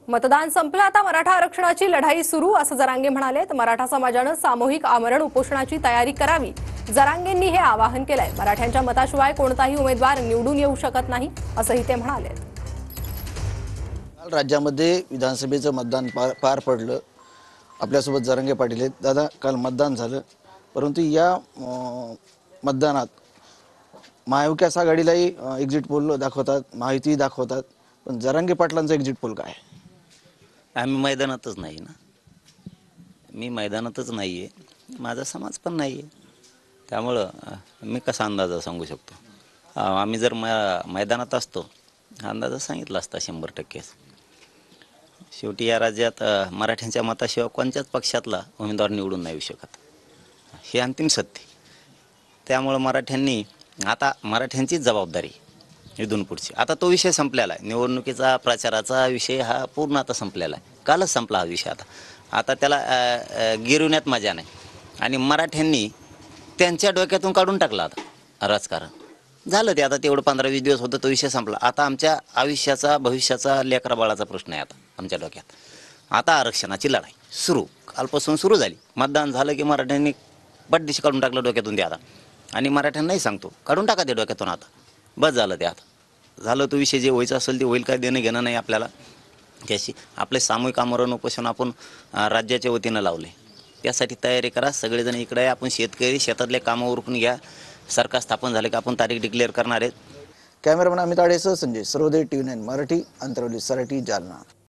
मतदान संपलं, आता मराठा आरक्षणाची लढाई सुरू, असं जरांगे म्हणाले. मराठा समाजानं सामूहिक आमरण उपोषणाची तयारी करावी, जरांगेंनी हे आवाहन केलंय. मराठ्यांच्या मताशिवाय कोणताही उमेदवार निवडून येऊ शकत नाही, असंही ते म्हणाले. काल राज्यामध्ये विधानसभेचं मतदान पार पडलं. आपल्यासोबत जरांगे पाटील आहेत. दादा, काल मतदान झालं, परंतु या मतदानात महाविकास आघाडीलाही एक्झिट पोल दाखवतात, माहिती दाखवतात, पण जरांगे पाटलांचा एक्झिट पोल काय? आम्ही मैदानातच नाही ना, मी मैदानातच नाही आहे, माझा समाज पण नाही आहे, त्यामुळं मी कसा अंदाजा सांगू शकतो? आम्ही जर मैदानात असतो अंदाजा सांगितला असता 100%. शेवटी या राज्यात मराठ्यांच्या मताशिवाय कोणत्याच पक्षातला उमेदवार निवडून नाही येऊ शकत, हे अंतिम सत्य. त्यामुळं मराठ्यांचीच जबाबदारी इथून पुढची. आता तो विषय संपलेला आहे, निवडणुकीचा प्रचाराचा विषय हा पूर्ण आता संपलेला आहे, कालच संपला हा विषय. आता त्याला गिरवण्यात मजा नाही, आणि मराठ्यांनी त्यांच्या डोक्यातून काढून टाकलं आता राजकारण. झालं ते, आता तेवढं 15-20 दिवस होतं, तो विषय संपला. आता आमच्या आयुष्याचा, भविष्याचा, लेकराबाळाचा प्रश्न आहे आता आमच्या डोक्यात. आता आरक्षणाची लढाई सुरू, कालपासून सुरू झाली. मतदान झालं की मराठ्यांनी बड्डीशी काढून टाकलं डोक्यातून ते आता, आणि मराठ्यांनाही सांगतो काढून टाका ते डोक्यातून आता, बस झालं ते आता. झालं तो विषय, जे व्हायचं असेल ते होईल, काय देणं घेणं नाही आपल्याला त्याशी. आपले सामूहिक आमरण उपोषण आपण राज्याच्या वतीनं लावले, त्यासाठी तयारी करा सगळेजण. इकडे आपण शेतकरी, शेतातले कामं उरकून घ्या. सरकार स्थापन झाले की आपण तारीख डिक्लेअर करणार आहेत. कॅमेरामॅन अमित आडेसह संजय सर्वोदय, TV9 मराठी, अंतरवली, सराटी, जालना.